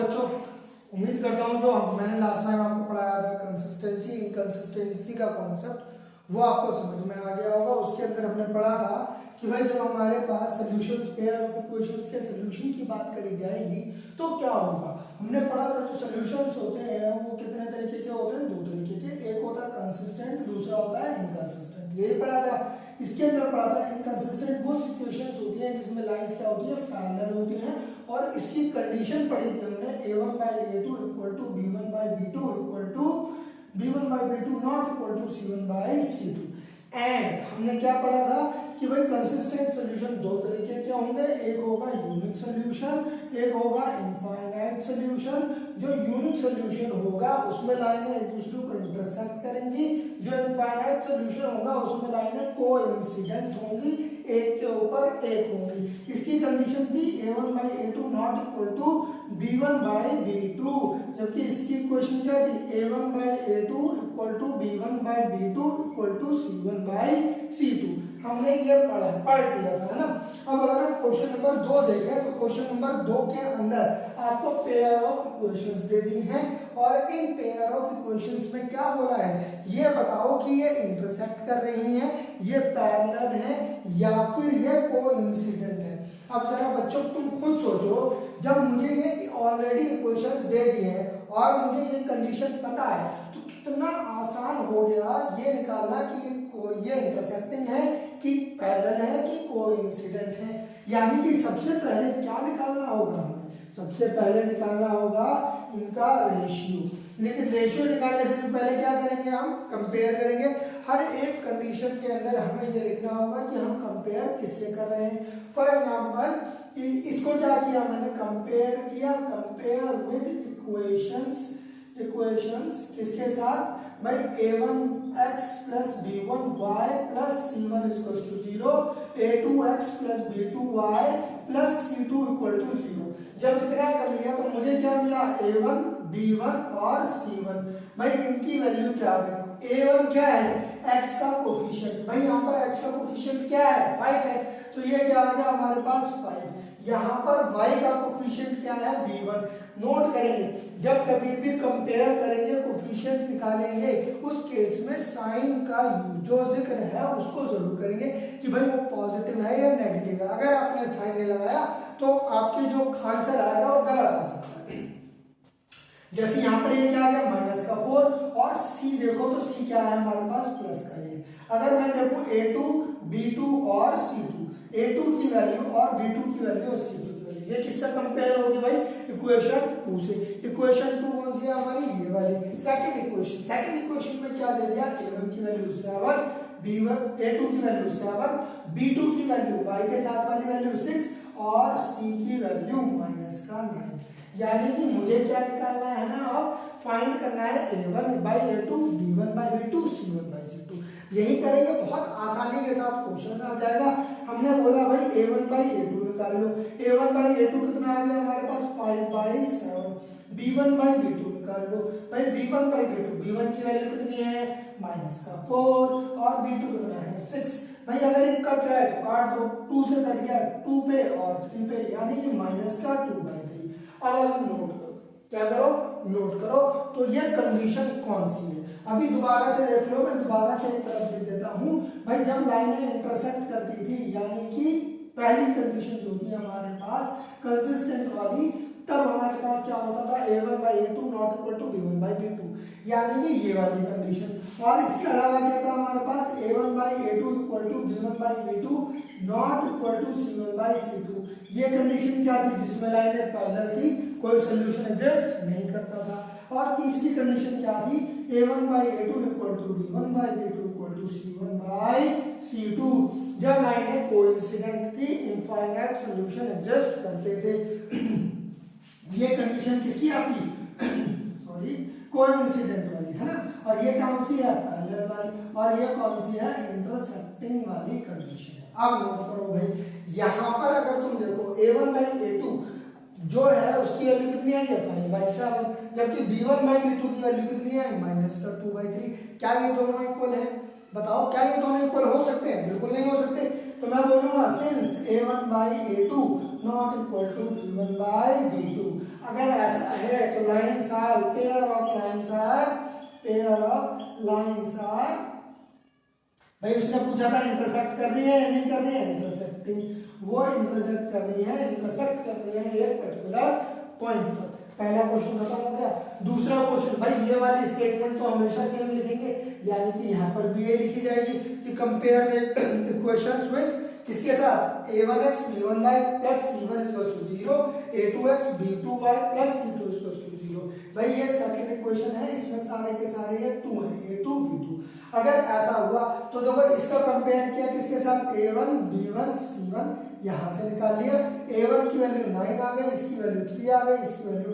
बच्चों, उम्मीद करता हूँ जो मैंने लास्ट टाइम आपको पढ़ाया था कंसिस्टेंसी इनकंसिस्टेंसी का कॉन्सेप्ट वो आपको समझ में आ गया होगा। उसके अंदर हमने पढ़ा था कि भाई जब हमारे पास सॉल्यूशंस पेयर ऑफ इक्वेशंस के सॉल्यूशन की बात करी जाएगी तो क्या होगा। हमने पढ़ा था जो सॉल्यूशंस होते हैं वो कितने तरीके के होते हैं, दो तरीके के, एक होता है कंसिस्टेंट, दूसरा होता है इनकंसिस्टेंट। यही पढ़ा था। इसके अंदर पढ़ा था इनकंसिस्टेंट वो सिचुएशंस होती हैं जिसमें लाइंस क्या होती है, पैरेलल होती हैं, और इसकी कंडीशन पढ़ी थी हमने a1/a2 equal to b1/b2 equal to b1/b2 not equal to c1/c2। And हमने क्या पढ़ा था कि भाई कंसिस्टेंट सॉल्यूशन दो तरीके के होंगे, एक होगा यूनिक सॉल्यूशन, एक होगा इनफाइनाइट सॉल्यूशन। जो यूनिक सॉल्यूशन होगा उसमें लाइनें एक दूसरे को इंटरसेक्ट करेंगी, जो इनफाइनाइट सॉल्यूशन होगा उसमें लाइनें कोइंसिडेंट होंगी, एक के ऊपर एक होंगी। इसकी कंडीशन थी a1/a2 not equal to b1/b2, जबकि इसकी इक्वेशन क्या थी a1/a2 equal to b1/b2 equal to c1/c2। हमने ये पढ़ लिया था, है ना। अब अगर हम क्वेश्चन नंबर 2 देखें तो क्वेश्चन नंबर 2 के अंदर आपको पेयर ऑफ इक्वेशंस दे दी हैं, और इन पेयर ऑफ इक्वेशंस में क्या बोला है, ये बताओ कि ये इंटरसेक्ट कर रही हैं, ये पैरेलल है, या फिर ये कोइंसिडेंट है। अब जरा बच्चों तुम खुद सोचो, जब मुझे ये ऑलरेडी इक्वेशंस दे दिए हैं और मुझे ये कंडीशन पता है तो कितना आसान हो गया ये निकालना कि ये इंटरसेक्टिंग है कि पैरेलल है कि कोइंसिडेंट है। यानी कि सबसे पहले क्या निकालना होगा हमें, सबसे पहले निकालना होगा इनका रेशियो। लेकिन रेशियो निकालने से पहले क्या करेंगे, हम कंपेयर करेंगे। हर एक कंडीशन के अंदर हमें ये लिखना होगा कि हम कंपेयर किससे कर रहे हैं। फॉर एग्जांपल कि इसको क्या किया मैंने, कंपेयर किया, कंपेयर विद इक्वेशंस किसके साथ भाई a1x plus b1y plus c1 equal to 0, a2x plus b2y plus c2 equal to 0। जब इतना कर लिया तो मुझे क्या मिला, a1 b1 और c1। भाई इनकी वैल्यू क्या देखो, a1 क्या है, x का कोफिशिएंट। भाई यहाँ पर x का कोफिशिएंट क्या है, 5 है, तो ये क्या आ गया हमारे पास 5। यहाँ पर y का कोफिशिएंट क्या है, b1। नोट करेंगे जब कभी भी कंपेयर करेंगे, कोफिशिएंट निकालेंगे, उस केस में साइन का जो जिक्र है उसको जरूर करेंगे कि भाई वो पॉजिटिव है या नेगेटिव है। अगर आपने साइन नहीं लगाया तो आपके जो आंसर आएगा वो गलत आ सकता है। जैसे यहाँ पर ये क्या आ गया, माइनस का 4, और c देखो तो c क्या है हमारे पास, प्लस का 8। अगर मैं देखूं a2 b2 और c2, a2 की वैल्यू और b2 की वैल्यू और c2 की वैल्यू, ये किससे कंपेयर होगी भाई, इक्वेशन 2 से। इक्वेशन 2 कौन सी है हमारी, ये वाली सेकंड इक्वेशन। सेकंड इक्वेशन में क्या दे दिया, a1 की वैल्यू 7, b1 a2 की वैल्यू 7, b2 की वैल्यू y के साथ वाली वैल्यू 6 और c की वैल्यू माइनस का 9। यानी कि मुझे क्या निकालना है ना, अब फाइंड करना है a1/a2 b1/b2 c1/c2। यही करेंगे, बहुत आसानी के साथ क्वेश्चन आ जाएगा। हमने बोला भाई a1/a2 निकाल लो, a1/a2 कितना आ गया हमारे पास, 5/7। b1/b2 निकाल लो, भाई b1/b2, b1 की वैल्यू कितनी है, माइनस का 4, और b2 कितना है 6। भाई अगर एक कट रहा है तो काट दो, 2 से कट गया 2 पे और 3 पे, यानी कि माइनस का 2/3। अब अगर नोट करो, क्या करो, नोट करो तो ये कंडीशन कौन सी है। अभी दोबारा से देख लो, मैं दोबारा से एक तरफ लिख देता हूं। भाई जब लाइनें इंटरसेक्ट करती थी, यानी कि पहली कंडीशन जो थी हमारे पास कंसिस्टेंट वाली, तब हमारे पास क्या होता था, a1/a2 not equal to b1/b2, यानी कि ये वाली कंडीशन। और इसके अलावा क्या था हमारे पास, a1/a2 equal to b1/b2 not equal to c1/c2। ये कंडीशन क्या थी, जिसमें लाइनें पैरेलल थी, कोई सॉल्यूशन एग्जिस्ट नहीं करता था। और तीसरी कंडीशन क्या थी, a1/a2 equal to b1/b2 equal to c1/c2, जब लाइनें कोइंसिडेंट थी, इनफाइनाइट सॉल्यूशन एग्जिस्ट करते थे। ये कंडीशन किसकी आपकी सॉरी कोइंसिडेंट वाली है ना, और ये कौन सी है, पैरेलल वाली, और ये कौन सी है, इंटरसेक्टिंग वाली कंडीशन है। अब नोट करो भाई, यहाँ पर अगर तुम देखो a1/a2 जो है उसकी वैल्यू कितनी है, ये 5/7, जबकि b1/b2 की वैल्यू कितनी है, माइनस का 2/3। क्या ये दोनों इक्वल है, बताओ क्या ये दोनों इक्वल हो सकते हैं, बिल्कुल नहीं हो सकते। तो मैं बोलूंगा since a1/a2 not equal to b1/b2, अगर ऐसा है लाइन्स आर भाई उसने पूछा था इंटरसेक्ट कर रही है या नहीं कर रही है, इंटरसेक्टिंग, वो इंटरसेक्ट कर रही है, इंटरसेक्ट कर रही है एक पर्टिकुलर पॉइंट पर। पहला क्वेश्चन खत्म हो गया। दूसरा क्वेश्चन, भाई ये वाली स्टेटमेंट तो हमेशा सेम लिखेंगे, यानी कि यहाँ पर भी ये लिखी जाएगी कि कंपेयर द इक्वेशंस विद किसके साथ, a1x b1y plus c1 equals to 0, a2x b2y plus c2 equals to 0। भाई ये सेकंड इक्वेशन है, इसमें सारे के सारे ये 2 हैं, a2 b2। अगर ऐसा हुआ तो देखो इसका कंपेयर किया किसके साथ, a1 b1 c1, यहां से निकाल लिया, a1 की वैल्यू 9 आ गई, इसकी वैल्यू 3 आ गई, इसकी वैल्यू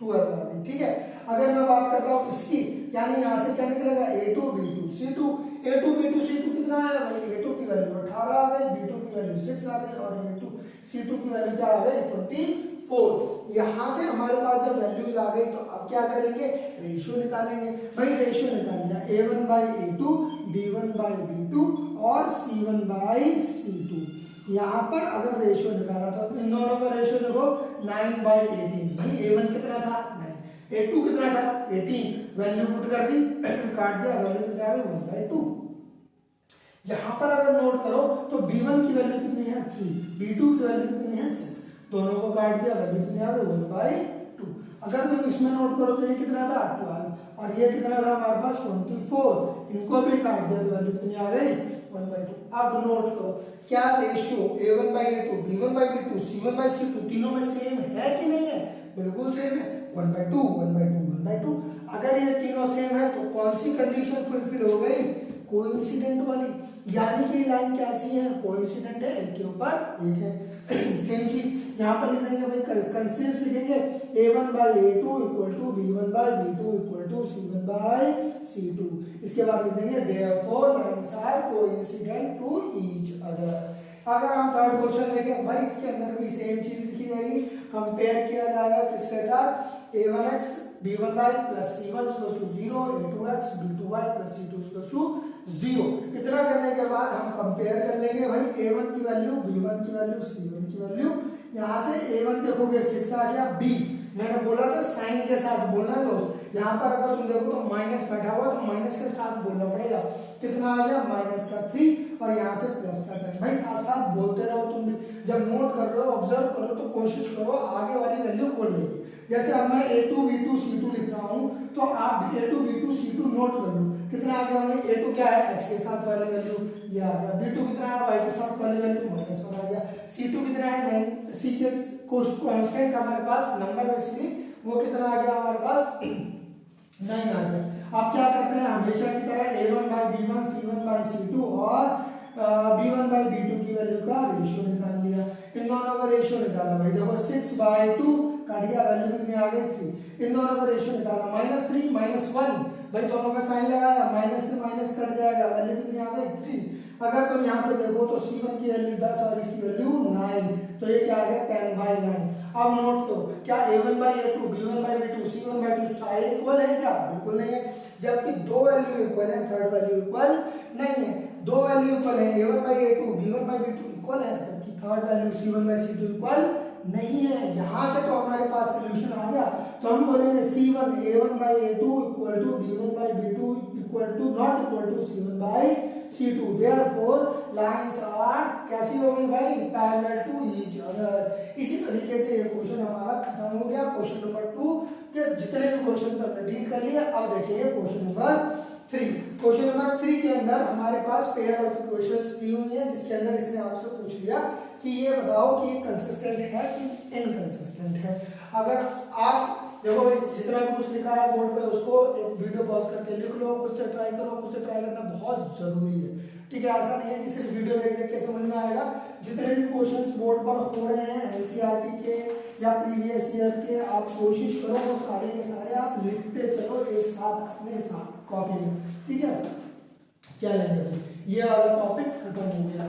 12 आ गई। ठीक है, अगर मैं बात कर रहा हूँ इसकी, यानी यहाँ से क्या निकलेगा, a2 b2 c2, a2 b2 c2 कितना आया भाई, a2 की वैल्यू 18 आ गई, b2 की वैल्यू 6 आ गई, और a2 c2 की वैल्यू क्या आ गई, 24। यहाँ से हमारे पास जब वैल्यूज आ गई तो अब क्या करेंगे, रेशियो निकालेंगे। भाई रेशियो निकाल लिया, a1 by a2, b1 by b2 और c1 by c2। यहाँ पर अगर रेशियो निकाला तो इन दोनों का रेशियो देखो 9/18। भाई a1 कितना था 9, a2 कितना था 18, वैल्यू पुट कर दी काट दिया, वैल्यू कितना आ गई 1/2। यहाँ पर अगर नोट करो तो b1 की वैल्यू कितनी है 3, b2 की वैल्यू कितनी है 6, दोनों को काट दिया, वैल्यू कितनी आ गई 1/2। अगर तुम इसमें नोट करो तो ये कितना था 12 और ये कितना था हमारे पास 24, इनको भी काट दिया तो वैल्यू कितनी आ गई 1/2। अब नोट करो क्या ratio a1 by a2, b1 by b2, c1 by c2 तीनों में सेम है कि नहीं है, बिल्कुल सेम है, 1/2 1/2 1/2। अगर ये तीनों सेम है तो कौन सी कंडीशन फुलफिल हो गई, कोइंसिडेंट वाली, यानी कि लाइन क्या सी है, कोइंसिडेंट है, एक के ऊपर एक है। सेम चीज यहाँ पर लिख देंगे भाई, कंसिस्टेंस लिखेंगे a1 by a2 equal to b1 by b2 equal to c1 by c2। इसके बाद लिख देंगे therefore lines are coincident to each other। अगर हम थर्ड क्वेश्चन देखें भाई, इसके अंदर भी सेम चीज लिखी जाएगी, कंपेयर किया जाएगा किसके साथ, a1x b1y plus c1 equals to 0, a2x b2y plus c2 equals to 0। इतना करने के बाद हम कंपेयर कर लेंगे भाई a1 की वैल्यू, b1 की वैल्यू, c1 की वैल्यू। यहाँ से a1 देखोगे 6 आ गया, b मैंने बोला था साइन के साथ बोलना है दोस्त, यहाँ पर अगर तुम देखो तो माइनस बैठा हुआ तो माइनस के साथ बोलना पड़ेगा, कितना आ गया -3 और यहाँ से +10। भाई साथ साथ बोलते रहो, तुम भी जब नोट कर रहे हो ऑब्जर्व करो तो कोशिश करो आगे वाली वैल्यू बोलने की। जैसे अब मैं a2 b2 c2 लिख रहा हूँ तो आप a2 b2 c2 नोट कर लो, कितना आ गया भाई, a2 क्या है x के साथ वाली वैल्यू ये आ गया, b2 कितना है y के साथ वाली वैल्यू -1 आ गया, c2 कितना है 9, c के कांस्टेंट हमारे पास नंबर बेसिकली वो कितना आ गया हमारे पास 9 आ गया। अब क्या करते हैं, हमेशा की तरह a1 by b1 c1 by c2 और b1 by b2 की वैल्यू का रेशियो निकाल लिया। इन दोनों का रेशियो निकाला भाई, देखो 6/2 काट दिया, वैल्यू कितनी आ गई 3। इन दोनों का रेशियो निकाला, -3 -1 भाई दोनों में साइन लगाया, माइनस से माइनस कट जाएगा, वैल्यू कितनी आ गई 3। अगर तुम यहाँ पे देखो तो c1 की वैल्यू 10 और इसकी वैल्यू 9, तो ये क्या आ गया 10/9। अब नोट करो क्या a1 by a2, b1 by b2, c1 by 2 सारे इक्वल है क्या, बिल्कुल नहीं है, जबकि दो वैल्यू इक्वल है, थर्ड वैल्यू इक्वल नहीं है। दो वैल्यू इक्वल है, a1 by a2, b1 by b2 equal है, जबकि third value c1 by c2 equal नहीं है। यहां से तो हमारे पास सॉल्यूशन आ गया, तो हम बोलेंगे c1 a1 by a2 equal to b1 by b2 equal to not equal to c1 by c2। Therefore lines are कैसी हो गई भाई, पैरेलल टू ईच अदर। इसी तरीके से ये क्वेश्चन हमारा खत्म हो गया, क्वेश्चन नंबर 2 के जितने भी क्वेश्चन थे हमने डील कर लिया। अब देखिए क्वेश्चन नंबर 3। क्वेश्चन नंबर 3 के अंदर हमारे पास पेयर ऑफ इक्वेशंस दी हुई है, जिसके अंदर इसने आपसे पूछ लिया कि ये बताओ कि ये कंसिस्टेंट है कि इनकंसिस्टेंट है। अगर आप देखो भाई जितना भी कुछ लिखा है बोर्ड पे उसको एक वीडियो पॉज करके लिख लो, खुद से ट्राई करो, खुद से ट्राई करना बहुत जरूरी है, ठीक है। ऐसा नहीं है कि सिर्फ वीडियो देख देख के समझ में आएगा। जितने भी क्वेश्चंस बोर्ड पर हो रहे हैं एनसीईआरटी के या प्रीवियस ईयर के, आप कोशिश करो वो सारे के सारे आप लिखते चलो एक साथ अपने साथ कॉपी में, ठीक है। चलेंगे, ये वाला टॉपिक खत्म हो गया।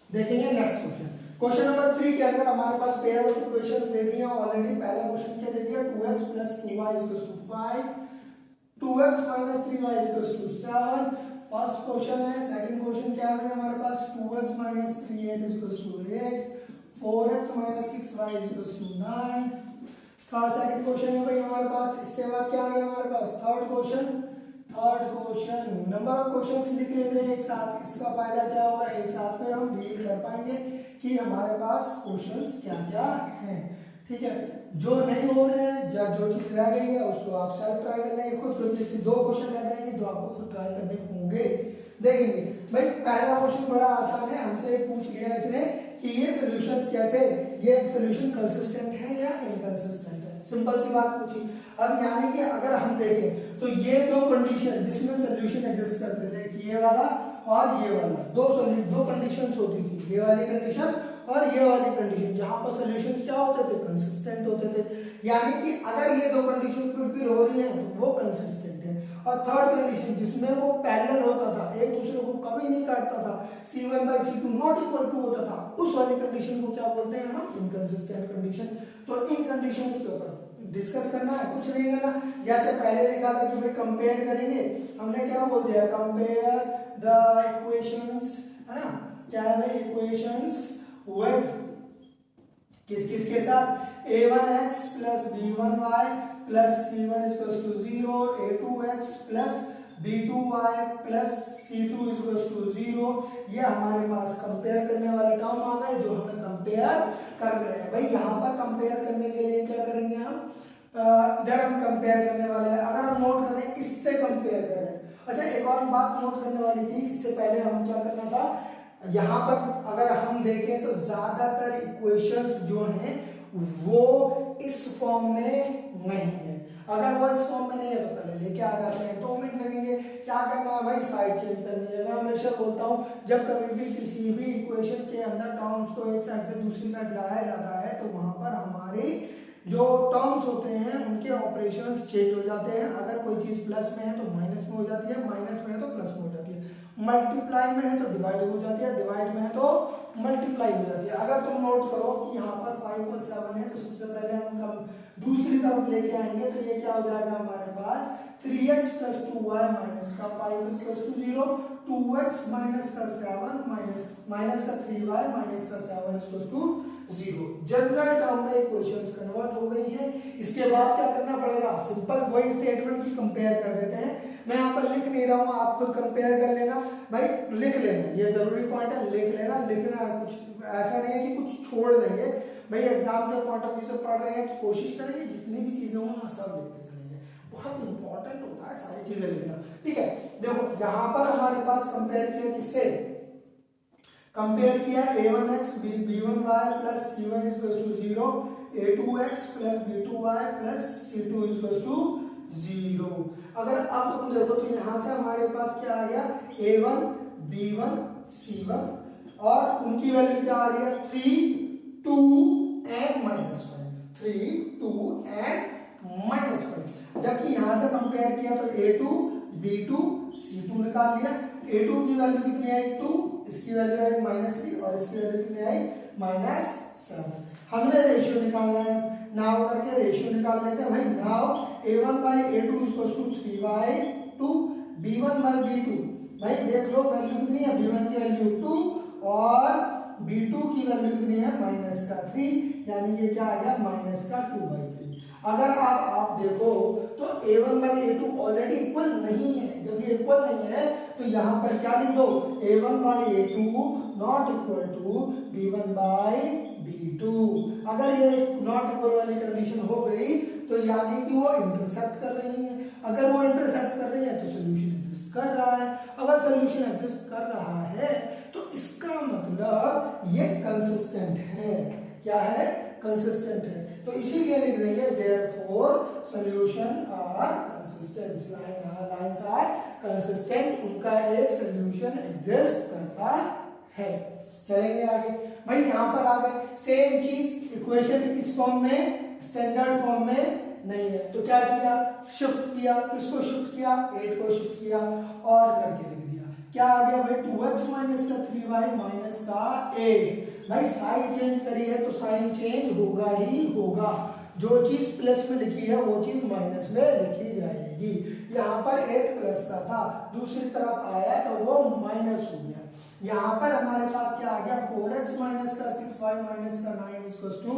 देखेंगे नेक्स्ट क्वेश्चन। क्वेश्चन नंबर 3 के अंदर हमारे पास पेयर ऑफ इक्वेशंस दे दिए हैं ऑलरेडी। पहला क्वेश्चन क्या दे दिया, 2x + 2y = 5, 2x - 3y = 7। First question है। सेकंड क्वेश्चन क्या है हमारे पास, 2x - 3y = 8, 4x minus 6y equals to 9। Third second question है भाई हमारे पास। इसके बाद क्या आ गया हमारे पास third question. Number of questions लिख लेते हैं एक साथ। इसका फायदा क्या होगा, एक साथ में हम डील कर पाएंगे कि हमारे पास क्वेश्चंस क्या क्या हैं। ठीक है, जो नहीं हो रहे हैं या जो चीज रह गई है उसको आप सेल्फ ट्राई कर लेंगे खुद, क्योंकि इसके 2 क्वेश्चन रह जाएंगे जो आपको खुद ट्राई करने होंगे। देखेंगे भाई पहला क्वेश्चन बड़ा आसान है, हमसे पूछ लिया इसने कि ये सॉल्यूशंस कैसे, ये सॉल्यूशन कंसिस्टेंट है या इनकंसिस्टेंट है, सिंपल सी बात पूछी। अब यानी कि अगर हम देखें तो ये 2 कंडीशन जिसमें सॉल्यूशन एग्जिस्ट करते थे कि ये वाला और ये वाला, दो कंडीशंस होती थी, ये वाली कंडीशन और ये वाली कंडीशन, जहां पर सॉल्यूशंस क्या होते थे, कंसिस्टेंट होते थे। यानी कि अगर ये 2 कंडीशन फुलफिल हो रही है तो वो कंसिस्टेंट है। और थर्ड कंडीशन जिसमें वो पैरेलल होता था, एक दूसरे को कभी नहीं काटता था, C1/C2 नॉट इक्वल टू होता था, उस वाली कंडीशन को क्या बोलते हैं हम, इनकंसिस्टेंट कंडीशन। तो इन कंडीशंस के ऊपर डिस्कस करना है, कुछ नहीं करना। जैसे पहले लिखा था कि भाई कंपेयर करेंगे, हमने क्या बोल दिया, कंपेयर द इक्वेशंस, है ना, क्या है भाई, इक्वेशंस विद किस के साथ, a1x plus b1y plus c1 equals to 0, a2x plus b2y plus c2 equals to 0। ये हमारे पास कंपेयर करने वाला टर्म आ गए जो हमें कंपेयर कर रहे हैं। भाई यहाँ पर कंपेयर करने के लिए क्या करेंगे हम, इधर हम कंपेयर करने वाले हैं। अगर हम नोट करें इससे कंपेयर करें, अच्छा एक और बात नोट करने वाली थी, इससे पहले हम क्या करना था, यहाँ पर अगर हम देखें तो ज्यादातर इक्वेशंस जो हैं वो इस फॉर्म में नहीं है। अगर वो इस फॉर्म में नहीं है तो पहले लेके आ जाते हैं, 2 मिनट लगेंगे। क्या करना है भाई, साइड चेंज करनी है। मैं हमेशा बोलता हूँ जब कभी भी किसी भी इक्वेशन के अंदर टर्म्स को एक साइड से दूसरी साइड लाया जाता है तो वहां पर हमारे जो टर्म्स होते हैं उनके ऑपरेशंस चेंज हो जाते हैं। अगर कोई चीज प्लस में है तो माइनस में हो जाती है, माइनस में है तो प्लस में हो जाती है, मल्टीप्लाई में है तो डिवाइड हो जाती है, डिवाइड में है तो मल्टीप्लाई हो जाती है। अगर तुम नोट करो कि यहाँ पर 5 और 7 है तो सबसे पहले हम दूसरी तरफ लेके आएंगे तो ये क्या हो जाएगा हमारे पास 3x प्लस 2y माइनस का 5 इक्वल्स टू 0, 2x माइनस का 7 माइनस का 3y माइनस का 7 इक्वल्स टू 0। जनरल टर्म में इक्वेशंस कन्वर्ट हो गई है। इसके बाद क्या करना पड़ेगा, सिंपल वही स्टेटमेंट की कंपेयर कर देते हैं। मैं यहाँ पर लिख नहीं रहा हूँ, आप खुद कंपेयर कर लेना भाई, लिख लेना, ये जरूरी पॉइंट है, लिख लेना। लिखना कुछ ऐसा नहीं है कि कुछ छोड़ देंगे भाई, एग्जाम के पॉइंट ऑफ व्यू से पढ़ रहे हैं तो कोशिश करेंगे जितनी भी चीजें हो ना सब लिखते चलेंगे, बहुत इंपॉर्टेंट होता है सारी चीजें लिखना। ठीक है, देखो यहाँ पर हमारे पास कंपेयर किया किससे, कंपेयर किया a1x b1y plus c1 equals to 0, a2x plus b2y plus c2 equals to 0। अगर अब तुम देखो तो यहां से हमारे पास क्या आ गया, a1 b1 c1 और उनकी वैल्यू क्या आ रही है, 3 2 एंड माइनस 5, 3 2 एंड माइनस 5। जबकि यहां से कंपेयर किया तो a2 b2 c2 निकाल लिया, a2 की वैल्यू कितनी आई 2, इसकी वैल्यू आई -3 और इसकी वैल्यू कितनी आई -7। हमने रेशियो निकालना है, नाउ करके रेशियो निकाल लेते हैं भाई। Now a1/a2 equals to 3/2, b1/b2 भाई देख लो वैल्यू कितनी है, b1 की वैल्यू 2 और b2 की वैल्यू कितनी है -3, यानी ये क्या आ गया -2/3। अगर आप देखो तो a1/a2 ऑलरेडी इक्वल नहीं है। जब ये इक्वल नहीं है तो यहां पर क्या लिख दो, a1/a2 not equal to b1/b2। अगर ये नॉट इक्वल वाली कंडीशन हो गई तो यानी कि वो इंटरसेक्ट कर रही है। अगर वो इंटरसेक्ट कर रही है तो सोल्यूशन एग्जिस्ट कर रहा है। अगर सोल्यूशन एग्जिस्ट कर रहा है तो इसका मतलब ये कंसिस्टेंट है। क्या है, कंसिस्टेंट है। तो इसीलिए लिख देंगे therefore solution are consistent, lines are consistent, उनका एक सॉल्यूशन एग्जिस्ट करता है। चलेंगे आगे भाई, यहां पर आ गए सेम चीज, इक्वेशन इस फॉर्म में, स्टैंडर्ड फॉर्म में नहीं है तो क्या किया, शिफ्ट किया। किसको शिफ्ट किया, 8 को शिफ्ट किया और करके लिख दिया। क्या आ गया भाई 2x माइनस का 3y माइनस का 8। भाई साइड चेंज करी है तो साइन चेंज होगा ही होगा। जो चीज प्लस में लिखी है वो चीज माइनस में लिखी जाएगी। यहाँ पर 8 प्लस का था, दूसरी तरफ आया तो वो माइनस हो गया। यहाँ पर हमारे पास क्या आ गया 4x माइनस का 6y माइनस का 9 इक्वल्स टू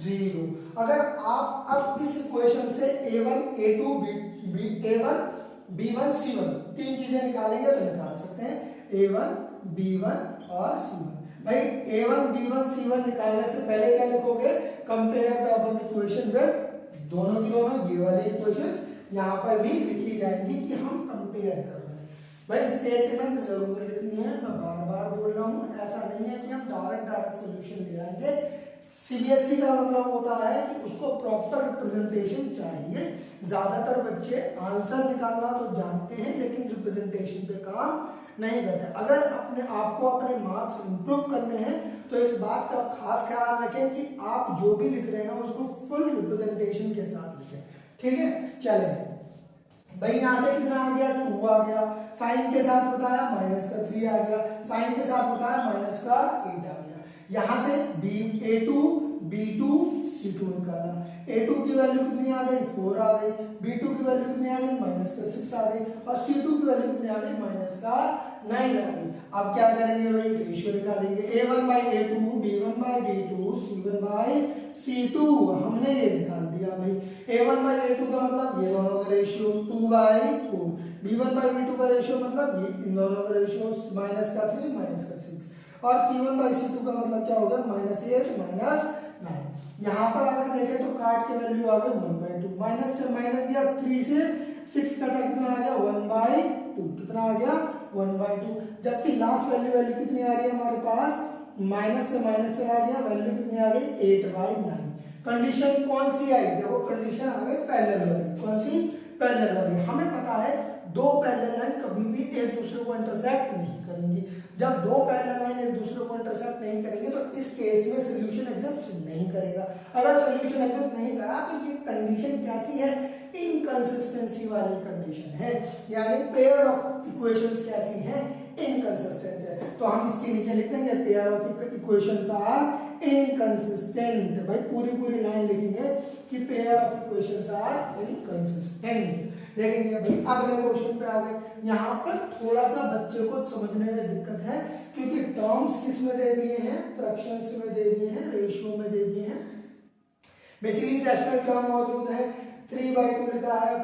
0। अगर आप अब इस इक्वेशन से a1 a2 a1 b1 c1 तीन चीजें निकालेंगे तो निकाल सकते हैं a1 b1 और c1। भाई a1 b1 c1 निकालने से पहले क्या लिखोगे, compare the above equation with दोनों की दोनों ये वाली इक्वेशंस यहाँ पर भी लिखी जाएंगी कि हम कंपेयर कर रहे हैं। भाई स्टेटमेंट जरूर लिखनी है, मैं बार बार बोल रहा हूँ, ऐसा नहीं है कि हम डायरेक्ट सोल्यूशन ले आएंगे। सीबीएसई का मतलब होता है कि उसको प्रॉपर रिप्रेजेंटेशन चाहिए। ज्यादातर बच्चे आंसर निकालना तो जानते हैं लेकिन रिप्रेजेंटेशन पे काम नहीं करते। अगर अपने आपको अपने मार्क्स इंप्रूव करने हैं तो इस बात का खास ख्याल रखें कि आप जो भी लिख रहे हैं उसको फुल रिप्रेजेंटेशन के साथ लिखें, ठीक है। चलें भाई, यहाँ से कितना आ गया 2 आ गया, साइन के साथ बताया माइनस का 3 आ गया, साइन के साथ बताया माइनस का 8 आ गया। यहाँ से a2 b2 c2 निकाला, a2 की वैल्यू कितनी आ गई 4 आ गई, b2 की वैल्यू कितनी आ गई माइनस का 6 आ गई और c2 की वैल्यू कितनी आ गई माइनस का 9 आ गई। अब क्या करेंगे भाई, रेशियो निकालेंगे a1 by a2 b1 by b2 c1 by c2। हमने ये निकाल दिया भाई, a1 by a2 का मतलब ये दोनों का ratio 2 by 4, b1 by b2 का रेशियो मतलब ये इन दोनों का रेशियो माइनस का 3 माइनस का 6 और c1 by c2 का मतलब क्या होगा -8 -9। यहाँ पर अगर देखें तो काट के वैल्यू आ गई 1/2, माइनस से माइनस गया 3 से 6 कटा कितना आ गया 1/2, कितना आ गया 1/2। जबकि लास्ट वैल्यू कितनी आ रही है हमारे पास, माइनस से माइनस चला गया, वैल्यू कितनी आ गई 8/9। कंडीशन कौन सी आई, देखो कंडीशन आ गई पैरेलल वाली। कौन सी, पैरेलल वाली। हमें पता है दो पैरेलल लाइन कभी भी एक दूसरे को इंटरसेक्ट नहीं करेंगी। जब दो पैरेलल लाइन एक दूसरे को इंटरसेक्ट नहीं करेंगे तो इस केस में सॉल्यूशन एग्जिस्ट नहीं करेगा। अगर सॉल्यूशन एग्जिस्ट नहीं करा तो ये कंडीशन कैसी है, इनकंसिस्टेंसी वाली कंडीशन है, यानी पेयर ऑफ इक्वेशंस कैसी हैं, इनकंसिस्टेंट है। तो हम इसके नीचे लिख देंगे pair of equations are inconsistent. भाई पूरी लाइन लिखेंगे कि pair of equations are inconsistent. देखेंगे भाई अगले क्वेश्चन पे आ गए। यहाँ पर थोड़ा सा बच्चे को समझने में दिक्कत है क्योंकि टर्म्स किस में दे दिए हैं, फ्रैक्शंस में दे दिए हैं, रेशियो में दे दिए हैं। बेसिकली रैशनल टर्म मौजूद है, 3/2 लिखा है,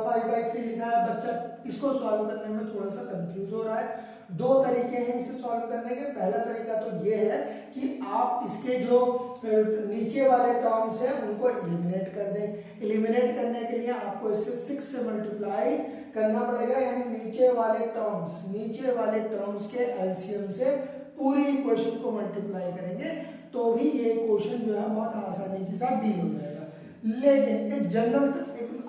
5/3 लिखा है। बच्चा इसको सॉल्व करने में थोड़ा सा कंफ्यूज हो रहा है। दो तरीके हैं इसे सॉल्व करने के। पहला तरीका तो ये है कि आप इसके जो नीचे वाले टर्म्स हैं उनको एलिमिनेट कर दें। एलिमिनेट करने के लिए आपको इसे 6 से मल्टीप्लाई करना पड़ेगा, यानी नीचे वाले टर्म्स के एलसीएम से पूरी इक्वेशन को मल्टीप्लाई करेंगे तो भी ये क्वेश्चन जो है बहुत आसानी के साथ डील हो जाएगा। लेकिन एक जनरल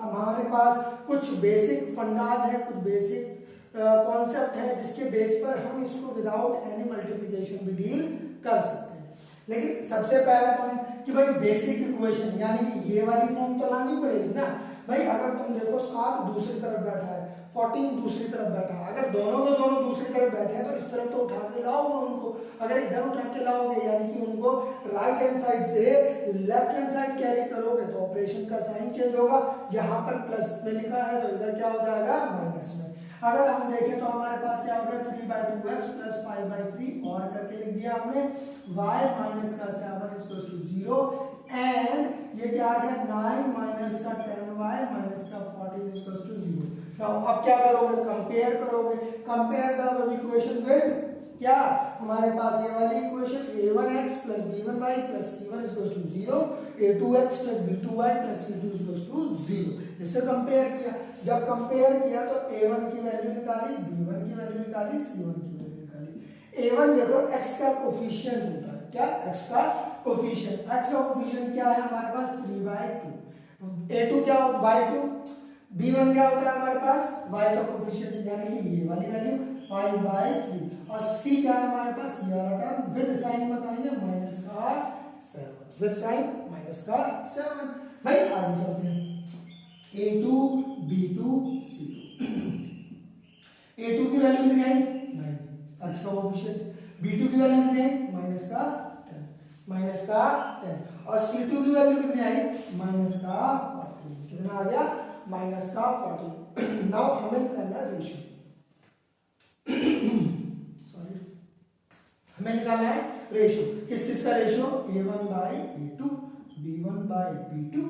हमारे पास कुछ बेसिक फंडाज है, कुछ बेसिक कॉन्सेप्ट है जिसके बेस पर हम इसको विदाउट एनी मल्टीप्लिकेशन भी डील कर सकते हैं। लेकिन सबसे पहला पॉइंट कि भाई बेसिक इक्वेशन यानी कि ये वाली फॉर्म तो लानी पड़ेगी ना। भाई अगर तुम देखो 7 दूसरी तरफ बैठा है, 14 दूसरी तरफ बैठा है, अगर दोनों के दोनों दूसरी तरफ बैठे हैं तो इस तरफ तो उठा के लाओगे उनको। अगर इधर उठा के लाओगे यानी कि उनको राइट हैंड साइड से लेफ्ट हैंड साइड कैरी करोगे तो ऑपरेशन का साइन चेंज होगा। यहाँ पर प्लस में लिखा है तो इधर क्या हो जाएगा माइनस में। अगर हम देखें तो हमारे पास क्या होगा 3/2x प्लस 5/3 और करके लिख दिया हमने, y माइनस का 7 इक्वल्स टू 0 एंड ये क्या आ गया 9 माइनस का 10y माइनस का 14 इक्वल्स टू 0। नाउ अब क्या करोगे, कंपेयर करोगे। कंपेयर द इक्वेशन विद क्या, हमारे पास ये वाली equation a1x plus b1y plus c1 equals to 0, a2x plus b2y plus c2 equals to 0। इससे कंपेयर किया, जब कंपेयर किया तो a1 की वैल्यू निकाली, b1 की वैल्यू निकाली, c1 की वैल्यू निकाली। a1 देखो x का कोफिशिएंट होता है, क्या x का कोफिशिएंट, x का कोफिशिएंट क्या है हमारे पास 3/2, a2 क्या होता है 2, b1 क्या होता है हमारे पास y का कोफिशिएंट यानी कि ये वाली वैल्यू 5/3 और c क्या है हमारे पास ये वाला टर्म विद साइन बताएंगे माइनस का 7, विद साइन माइनस का 7। भाई आगे चलते हैं a2 b2 c2 a2 की वैल्यू कितनी आई 9, x का कोफिशिएंट, b2 की वैल्यू कितनी आई माइनस का 10 और c2 की वैल्यू कितनी आई माइनस का 40, कितना आ गया माइनस का 40। नाउ हमें करना है रेशियो, सॉरी हमें निकालना है रेशियो, किस किस का ratio, A1/A2, B1/B2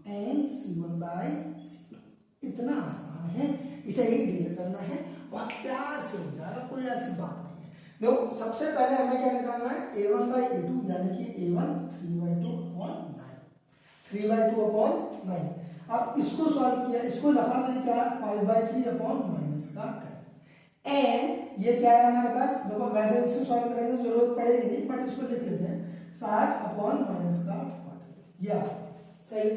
and C1/C2। इतना आसान है, इसे ही डील करना है, बहुत प्यार से हो जाएगा, कोई ऐसी बात नहीं है। देखो सबसे पहले हमें क्या निकालना है, A1/A2 यानी कि A1 3/2/9, 3/2/9। अब इसको सॉल्व किया, इसको रखा मैंने क्या, 5/3/-10 एंड ये क्या है हमारे पास, देखो वैसे इसको सॉल्व करने की जरूरत पड़ेगी नहीं, बट इसको लिख लेते हैं 7/-40। या सही,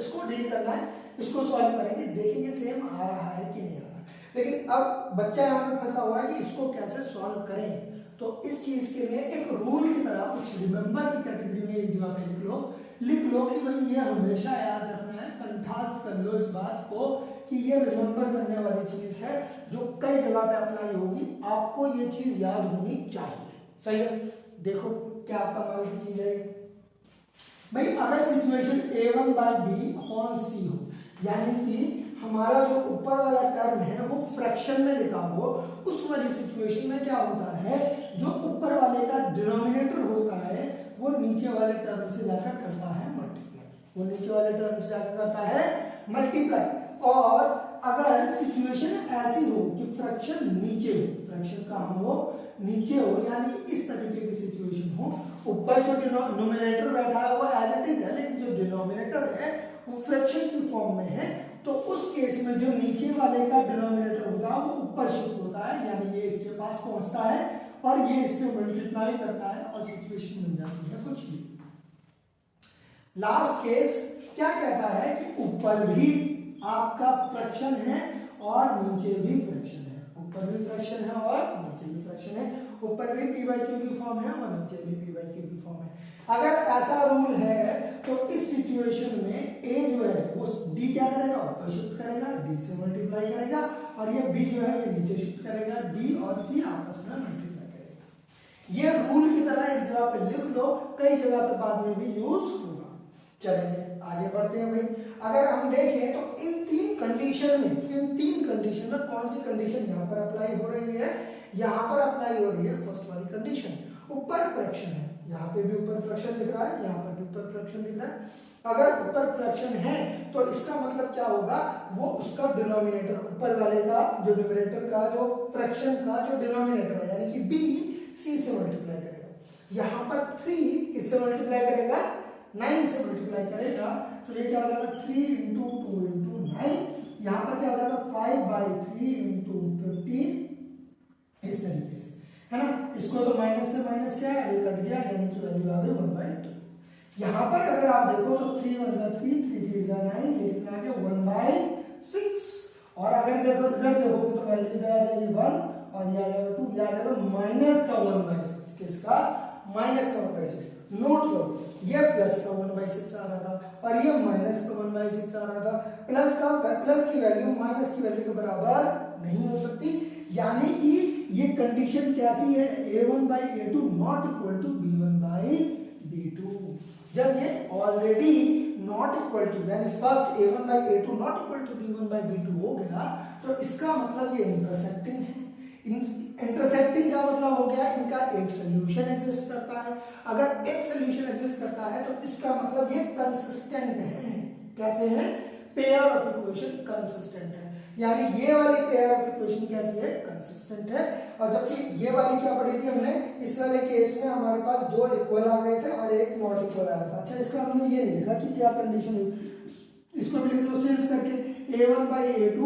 इसको डील करना है, इसको सॉल्व करेंगे, देखेंगे सेम आ रहा है कि नहीं आ रहा। लेकिन अब बच्चा यहाँ पे फंसा हुआ है कि इसको कैसे सॉल्व करें, तो इस चीज के लिए एक रूल की तरह कुछ रिमेंबर की कैटेगरी में एक जगह पे लिख लो कि भाई ये हमेशा याद रखना है, कंठास्थ कर लो इस बात को कि ये रिमेंबर करने वाली चीज है जो कई जगह पे अप्लाई होगी, आपको ये चीज याद होनी चाहिए। सही है, देखो क्या कमाल की चीज है भाई। अगर सिचुएशन A1/B/C हो, यानी कि हमारा जो ऊपर वाला टर्म है वो फ्रैक्शन में लिखा हो, उस वाली सिचुएशन में क्या होता है, जो ऊपर वाले का डिनोमिनेटर होता है वो नीचे वाले टर्म से जाकर करता है मल्टीप्लाई, वो नीचे वाले टर्म से जाकर करता है मल्टीप्लाई। और अगर सिचुएशन ऐसी हो कि फ्रैक्शन नीचे हो, फ्रैक्शन कहाँ हो, नीचे हो, यानी कि इस तरीके की सिचुएशन हो, ऊपर जो डिनोमिनेटर बैठा है वो एज इट इज है, लेकिन जो डिनोमिनेटर है वो फ्रैक्शन की फॉर्म में है, तो उस केस में जो नीचे वाले का डिनोमिनेटर होता है वो ऊपर शिफ्ट होता है, यानी ये इसके पास पहुंचता है और ये इससे मल्टीप्लाई करता है और सिचुएशन बन जाती है कुछ भी। लास्ट केस क्या कहता है कि ऊपर भी आपका फ्रैक्शन है और नीचे भी फ्रैक्शन है, ऊपर भी फ्रैक्शन है और नीचे भी फ्रैक्शन है, ऊपर भी p/q की फॉर्म है और नीचे भी p/q की फॉर्म है। अगर ऐसा रूल है तो इस सिचुएशन में a जो है वो d क्या करेगा, ऊपर शिफ्ट करेगा, d से मल्टीप्लाई करेगा, और ये b जो है ये नीचे शिफ्ट करेगा, d और c आपस में मल्टीप्लाई करेगा। ये रूल की तरह एक जगह पे लिख लो, कई जगह पे बाद में भी यूज होगा। चलेंगे आगे बढ़ते हैं भाई। अगर हम देखें तो इन तीन कंडीशन में कौन सी कंडीशन यहाँ पर अप्लाई हो रही है, यहाँ पर अप्लाई हो रही है फर्स्ट वाली कंडीशन, ऊपर फ्रैक्शन है, यहाँ पे भी ऊपर फ्रैक्शन दिख रहा है, यहाँ पर भी ऊपर फ्रैक्शन दिख रहा है। अगर ऊपर फ्रैक्शन है तो इसका मतलब क्या होगा, वो उसका डिनोमिनेटर, ऊपर वाले का जो न्यूमरेटर का जो फ्रैक्शन का जो डिनोमिनेटर है, यानी कि b c से मल्टीप्लाई करेगा। यहाँ पर 3 किससे मल्टीप्लाई करेगा, 9 से मल्टीप्लाई करेगा, तो ये क्या हो जाएगा 3 × 2 × 9, यहाँ पर क्या हो जाएगा 5/3 × 15, इस तरीके से, है ना। इसको तो माइनस से माइनस क्या है, ये कट गया, यानी कि वैल्यू आ गई 1/2। यहाँ पर अगर आप देखो तो 3 × 1 = 3, 3 × 3 = 9, ये कितना आ गया 1/6। और अगर देखो इधर देखोगे तो वैल्यू इधर आ जाएगी 1 और ये आ जाएगा 2, याद है माइनस का 1/6, किसका, माइनस का 1/6। नोट करो ये प्लस का 1/6 आ रहा था और ये माइनस का 1/6 आ रहा था, प्लस की वैल्यू माइनस की वैल्यू के बराबर नहीं हो सकती, यानी कि ये कंडीशन कैसी है, A1/A2 not equal to B1/B2। जब ये ऑलरेडी नॉट इक्वल टू, यानी first A1/A2 not equal to B1/B2 हो गया, तो इसका मतलब ये इंटरसेक्टिंग है। इंटरसेक्टिंग का मतलब हो गया इनका एक सोल्यूशन एग्जिस्ट करता है। अगर एक सोल्यूशन एग्जिस्ट करता है तो इसका मतलब ये कंसिस्टेंट है। कैसे है, पेयर ऑफ इक्वेशन कंसिस्टेंट है, यानी ये वाली पेयर ऑफ इक्वेशन कैसी है, कंसिस्टेंट है। और जबकि ये वाली क्या पढ़ी थी हमने, इस वाले केस में हमारे पास दो इक्वल आ गए थे और एक नॉट इक्वल आया था। अच्छा, इसका हमने ये नहीं लिखा कि क्या कंडीशन है, इसको भी लिख लो सेल्स करके, A1/A2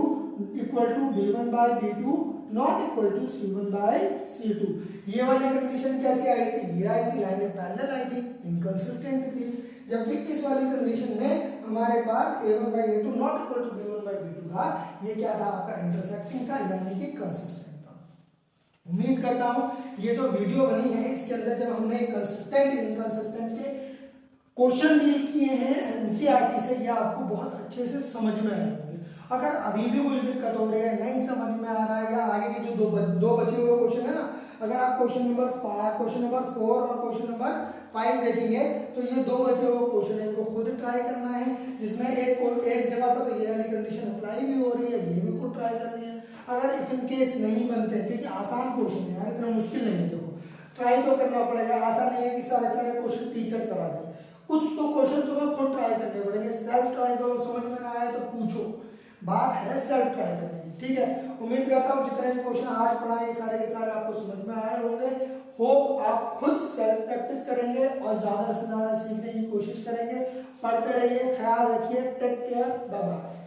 equal to B1/B2 not equal to C1/C2। ये वाली कंडीशन कैसे आई थी, ये आई थी, लाइनें पैरेलल आई थी, इनकंसिस्टेंट थी। जबकि इस वाली कंडीशन में हमारे पास A1/A2 not equal to B1/B2 था, ये क्या था आपका, इंटरसेक्टिंग था, यानी कि कंसिस्टेंट था। उम्मीद करता हूं ये जो वीडियो बनी है इसके अंदर जब हमने कंसिस्टेंट इनकंसिस्टेंट के क्वेश्चन डील किए हैं एनसीईआरटी से, ये आपको बहुत अच्छे से समझ में आए होंगे। अगर अभी भी कोई दिक्कत हो रही है, नहीं समझ में आ रहा है, या आगे के जो दो बचे हुए क्वेश्चन है ना, अगर आप क्वेश्चन नंबर 4 और क्वेश्चन नंबर 5 देखेंगे तो ये दो बचे हुए क्वेश्चन है, इनको खुद ट्राई करना है, जिसमें एक जगह पर तो ये वाली कंडीशन अप्लाई भी हो रही है, ये भी खुद ट्राई करनी है। अगर इफ इन केस नहीं बनते, क्योंकि आसान क्वेश्चन है यार, इतना मुश्किल नहीं है, देखो ट्राई तो करना पड़ेगा, ऐसा नहीं है कि सारे सारे क्वेश्चन टीचर करा दे, कुछ तो क्वेश्चन तुम्हें खुद ट्राई करने पड़ेंगे। सेल्फ ट्राई करो, समझ में ना आए तो पूछो, बात है सेल्फ ट्राई करने की, ठीक है। उम्मीद करता हूँ जितने भी क्वेश्चन आज पढ़ाए सारे के सारे आपको समझ में आए होंगे। होप आप खुद सेल्फ प्रैक्टिस करेंगे और ज्यादा से ज्यादा सीखने की कोशिश करेंगे। पढ़ते रहिए, ख्याल रखिए, टेक केयर, बाय बाय।